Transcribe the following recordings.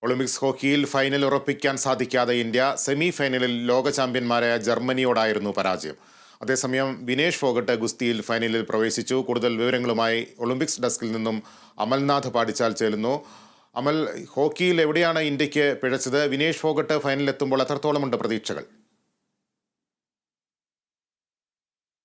Olympics ഹോക്കിയിൽ final ഉറപ്പിക്കാൻ സാധിക്കാതെ ഇന്ത്യ സെമി ഫൈനലിൽ ലോക ചാമ്പ്യന്മാരായ ജർമ്മനിയോടായിരുന്നു പരാജയം. അതേസമയം വിനേഷ് ഫോഗട്ട് ഗുസ്തിയിൽ ഫൈനലിൽ പ്രവേശിച്ചു. കൂടുതൽ വിവരങ്ങളുമായി ഒളിമ്പിക്സ് ഡെസ്കിൽ നിന്നും അമൽനാഥ് പാടിച്ചാൽ ചേരുന്നു. അമൽ, ഹോക്കിയിൽ എവിടെയാണ് ഇന്ത്യക്ക് പിഴച്ചത്? വിനേഷ് ഫോഗട്ട് ഫൈനലിൽ എത്തുമ്പോൾ എത്രത്തോളമുണ്ട് പ്രതീക്ഷകൾ?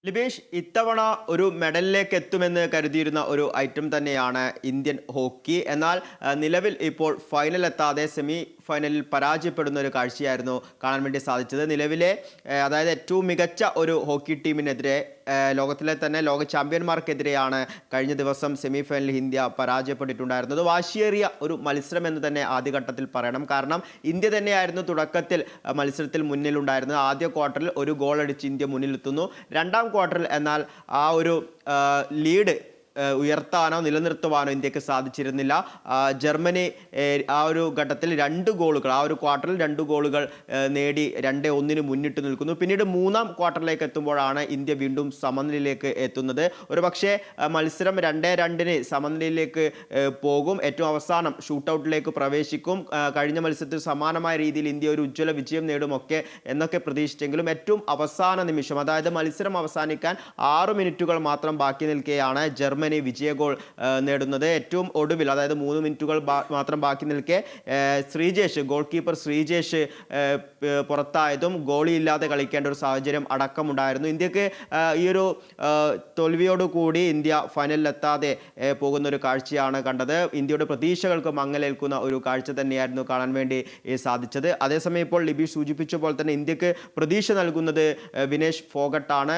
ലിബേഷ്, ഇത്തവണ ഒരു മെഡലിലേക്ക് എത്തുമെന്ന് കരുതിയിരുന്ന ഒരു ഐറ്റം തന്നെയാണ് ഇന്ത്യൻ ഹോക്കി. എന്നാൽ നിലവിൽ ഇപ്പോൾ ഫൈനൽ എത്താതെ സെമി ഫൈനലിൽ പരാജയപ്പെടുന്ന ഒരു കാഴ്ചയായിരുന്നു കാണാൻ വേണ്ടി സാധിച്ചത്. നിലവിലെ അതായത് ഏറ്റവും മികച്ച ഒരു ഹോക്കി ടീമിനെതിരെ, ലോകത്തിലെ തന്നെ ലോക ചാമ്പ്യന്മാർക്കെതിരെയാണ് കഴിഞ്ഞ ദിവസം സെമി ഫൈനലിൽ ഇന്ത്യ പരാജയപ്പെട്ടിട്ടുണ്ടായിരുന്നത്. വാശിയേറിയ ഒരു മത്സരം എന്ന് തന്നെ ആദ്യഘട്ടത്തിൽ പറയണം. കാരണം ഇന്ത്യ തന്നെയായിരുന്നു തുടക്കത്തിൽ മത്സരത്തിൽ മുന്നിലുണ്ടായിരുന്നത്. ആദ്യ ക്വാർട്ടറിൽ ഒരു ഗോൾ അടിച്ച് ഇന്ത്യ മുന്നിലെത്തുന്നു. രണ്ടാം ക്വാർട്ടറിൽ എന്നാൽ ആ ഒരു ലീഡ് ഉയർത്താനോ നിലനിർത്തുവാനോ ഇന്ത്യക്ക് സാധിച്ചിരുന്നില്ല. ജർമ്മനി ആ ഒരു ഘട്ടത്തിൽ ആ ഒരു ക്വാർട്ടറിൽ 2 ഗോളുകൾ നേടി 2-1 മുന്നിട്ട് നിൽക്കുന്നു. പിന്നീട് മൂന്നാം ക്വാർട്ടറിലേക്ക് എത്തുമ്പോഴാണ് ഇന്ത്യ വീണ്ടും സമനിലയിലേക്ക് എത്തുന്നത്. ഒരു പക്ഷേ മത്സരം 2-2 സമനിലയിലേക്ക് പോകും. ഏറ്റവും അവസാനം ഷൂട്ടൗട്ടിലേക്ക് പ്രവേശിക്കും. കഴിഞ്ഞ മത്സരത്തിൽ സമാനമായ രീതിയിൽ ഇന്ത്യ ഒരു ഉജ്ജ്വല വിജയം നേടുമൊക്കെ എന്നൊക്കെ പ്രതീക്ഷിച്ചെങ്കിലും ഏറ്റവും അവസാന നിമിഷം, അതായത് മത്സരം അവസാനിക്കാൻ 6 മിനിറ്റുകൾ മാത്രം ബാക്കി നിൽക്കെയാണ് ജർമ്മനി വിജയ ഗോൾ നേടുന്നത്. ഏറ്റവും ഒടുവിൽ, അതായത് 3 മിനിറ്റുകൾ മാത്രം ബാക്കി നിൽക്കെ ഗോൾ കീപ്പർ ശ്രീജേഷ് പുറത്തായതും ഗോളിയില്ലാതെ കളിക്കേണ്ട ഒരു സാഹചര്യം അടക്കമുണ്ടായിരുന്നു. ഇന്ത്യക്ക് ഈ ഒരു തോൽവിയോടുകൂടി ഇന്ത്യ ഫൈനലിലെത്താതെ പോകുന്ന ഒരു കാഴ്ചയാണ് കണ്ടത്. ഇന്ത്യയുടെ പ്രതീക്ഷകൾക്ക് മങ്ങലേൽക്കുന്ന ഒരു കാഴ്ച തന്നെയായിരുന്നു കാണാൻ വേണ്ടി സാധിച്ചത്. അതേസമയം ഇപ്പോൾ ലിബീഷ് സൂചിപ്പിച്ച പോലെ തന്നെ ഇന്ത്യക്ക് പ്രതീക്ഷ നൽകുന്നത് വിനേഷ് ഫോഗട്ടാണ്.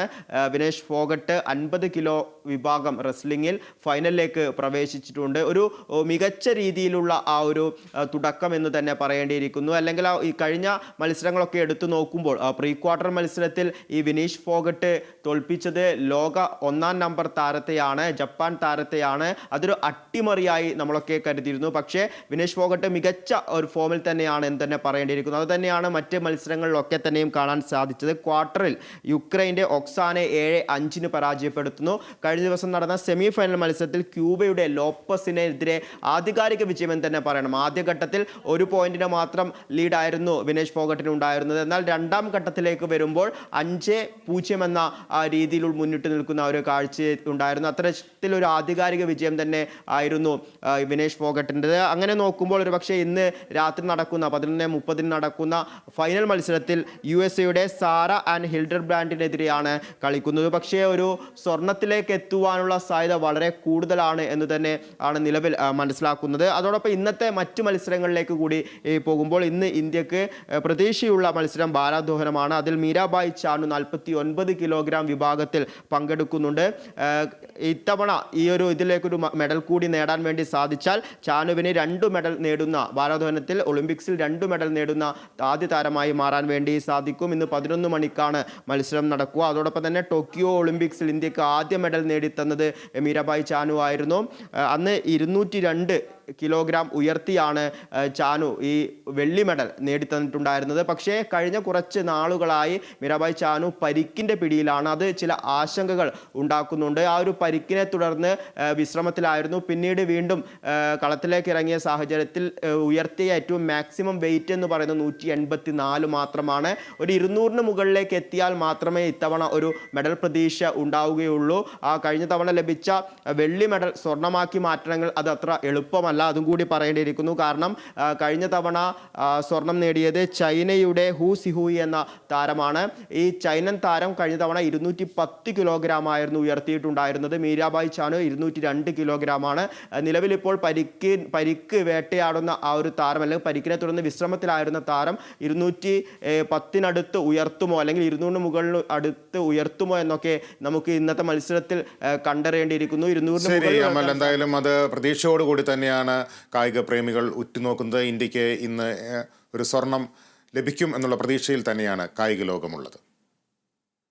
വിനേഷ് ഫോഗട്ട് 50 കിലോ വിഭാഗം റെസ്ലിംഗിൽ ഫൈനലിലേക്ക് പ്രവേശിച്ചിട്ടുണ്ട്. ഒരു മികച്ച രീതിയിലുള്ള ആ ഒരു തുടക്കം എന്ന് തന്നെ പറയേണ്ടിയിരിക്കുന്നു. അല്ലെങ്കിൽ ഈ കഴിഞ്ഞ മത്സരങ്ങളൊക്കെ എടുത്തു നോക്കുമ്പോൾ പ്രീ ക്വാർട്ടർ മത്സരത്തിൽ ഈ വിനേഷ് ഫോഗട്ട് തോൽപ്പിച്ചത് ലോക 1-ാം നമ്പർ താരത്തെയാണ്, ജപ്പാൻ താരത്തെയാണ്. അതൊരു അട്ടിമറിയായി നമ്മളൊക്കെ കരുതിയിരുന്നു. പക്ഷേ വിനേഷ് ഫോഗട്ട് മികച്ച ഒരു ഫോമിൽ തന്നെയാണ് എന്ന് തന്നെ പറയേണ്ടിയിരിക്കുന്നു. അത് തന്നെയാണ് മറ്റ് മത്സരങ്ങളിലൊക്കെ തന്നെയും കാണാൻ സാധിച്ചത്. ക്വാർട്ടറിൽ യുക്രൈൻ്റെ ഒക്സാനെ 7-5 പരാജയപ്പെടുത്തുന്നു. കഴിഞ്ഞ ദിവസം നടന്ന സെമി ഫൈനൽ മത്സരത്തിൽ ക്യൂബയുടെ ലോപ്പസിനെതിരെ ആധികാരിക വിജയം എന്ന് തന്നെ പറയണം. ആദ്യഘട്ടത്തിൽ 1 പോയിന്റിന് മാത്രം ലീഡായിരുന്നു വിനേഷ് ഫോഗട്ടിന് ഉണ്ടായിരുന്നത്. എന്നാൽ രണ്ടാം ഘട്ടത്തിലേക്ക് വരുമ്പോൾ 5-0 എന്ന രീതിയിൽ മുന്നിട്ട് നിൽക്കുന്ന ഒരു കാഴ്ച ഉണ്ടായിരുന്നു. അത്തരത്തിലൊരു ആധികാരിക വിജയം തന്നെ ആയിരുന്നു വിനേഷ് ഫോഗട്ടിൻ്റെത്. അങ്ങനെ നോക്കുമ്പോൾ ഒരു പക്ഷേ ഇന്ന് രാത്രി നടക്കുന്ന 11:30 നടക്കുന്ന ഫൈനൽ മത്സരത്തിൽ USA സാറ ആൻഡ് ഹിൽഡർബ്രാൻഡിനെതിരെയാണ് കളിക്കുന്നത്. പക്ഷേ ഒരു സ്വർണത്തിലേക്ക് എത്തുവാനുള്ള സാധ്യത വളരെ കൂടുതലാണ് എന്ന് തന്നെ ആണ് നിലവിൽ മനസ്സിലാക്കുന്നത്. അതോടൊപ്പം ഇന്നത്തെ മറ്റു മത്സരങ്ങളിലേക്ക് കൂടി പോകുമ്പോൾ ഇന്ന് ഇന്ത്യക്ക് പ്രതീക്ഷയുള്ള മത്സരം ഭാരോദ്വഹനമാണ്. അതിൽ മീരാബായ് ചാനു 49 കിലോഗ്രാം വിഭാഗത്തിൽ പങ്കെടുക്കുന്നുണ്ട്. ഇത്തവണ ഇതിലേക്കൊരു മെഡൽ കൂടി നേടാൻ വേണ്ടി സാധിച്ചാൽ ചാനുവിന് 2 മെഡൽ നേടുന്ന, ഭാരോദ്വഹനത്തിൽ ഒളിമ്പിക്സിൽ 2 മെഡൽ നേടുന്ന ആദ്യ താരമായി മാറാൻ വേണ്ടി സാധിക്കും. ഇന്ന് 11 മണിക്കാണ് മത്സരം നടക്കുക. അതോടൊപ്പം തന്നെ ടോക്കിയോ ഒളിമ്പിക്സിൽ ഇന്ത്യക്ക് ആദ്യ മെഡൽ നേടിത്തന്നത് മീരാബായ് ചാനു ആയിരുന്നു. അന്ന് 202 കിലോഗ്രാം ഉയർത്തിയാണ് ചാനു ഈ വെള്ളി മെഡൽ നേടിത്തന്നിട്ടുണ്ടായിരുന്നത്. പക്ഷേ കഴിഞ്ഞ കുറച്ച് നാളുകളായി മീരാബായ് ചാനു പരിക്കിൻ്റെ പിടിയിലാണ്. അത് ചില ആശങ്കകൾ ഉണ്ടാക്കുന്നുണ്ട്. ആ ഒരു പരിക്കിനെ തുടർന്ന് വിശ്രമത്തിലായിരുന്നു. പിന്നീട് വീണ്ടും കളത്തിലേക്ക് ഇറങ്ങിയ സാഹചര്യത്തിൽ ഉയർത്തിയ ഏറ്റവും മാക്സിമം വെയിറ്റ് എന്ന് പറയുന്നത് 184 മാത്രമാണ്. ഒരു 200-ന് മുകളിലേക്ക് എത്തിയാൽ മാത്രമേ ഇത്തവണ ഒരു മെഡൽ പ്രതീക്ഷ ഉണ്ടാവുകയുള്ളൂ. കഴിഞ്ഞ തവണ ലഭിച്ച വെള്ളി മെഡൽ സ്വർണ്ണമാക്കി മാറ്റണമെങ്കിൽ അത് അത്ര എളുപ്പമല്ല. അതും കൂടി പറയേണ്ടിയിരിക്കുന്നു. കാരണം കഴിഞ്ഞ തവണ സ്വർണം നേടിയത് ചൈനയുടെ ഹു സിഹുയി എന്ന താരമാണ്. ഈ ചൈനൻ താരം കഴിഞ്ഞ തവണ 210 കിലോഗ്രാം ആയിരുന്നു ഉയർത്തിയിട്ടുണ്ടായിരുന്നത്. മീരാബായ് ചാനു 202 കിലോഗ്രാമാണ്. നിലവിൽ ഇപ്പോൾ പരിക്ക് വേട്ടയാടുന്ന ആ ഒരു താരം, അല്ലെങ്കിൽ പരിക്കിനെ തുടർന്ന് വിശ്രമത്തിലായിരുന്ന താരം 210-നടുത്ത് ഉയർത്തുമോ അല്ലെങ്കിൽ 200-ന് മുകളിൽ അടുത്ത് ഉയർത്തുമോ എന്നൊക്കെ നമുക്ക് ഇന്നത്തെ മത്സരത്തിൽ കണ്ടറിയേണ്ടിയിരിക്കുന്നു. 200-ന് എന്തായാലും അത് പ്രതീക്ഷയോടുകൂടി തന്നെയാണ് കായിക പ്രേമികൾ ഉറ്റുനോക്കുന്നത്. ഇന്ത്യക്ക് ഇന്ന് ഒരു സ്വർണം ലഭിക്കും എന്നുള്ള പ്രതീക്ഷയിൽ തന്നെയാണ് കായിക ലോകമുള്ളത്.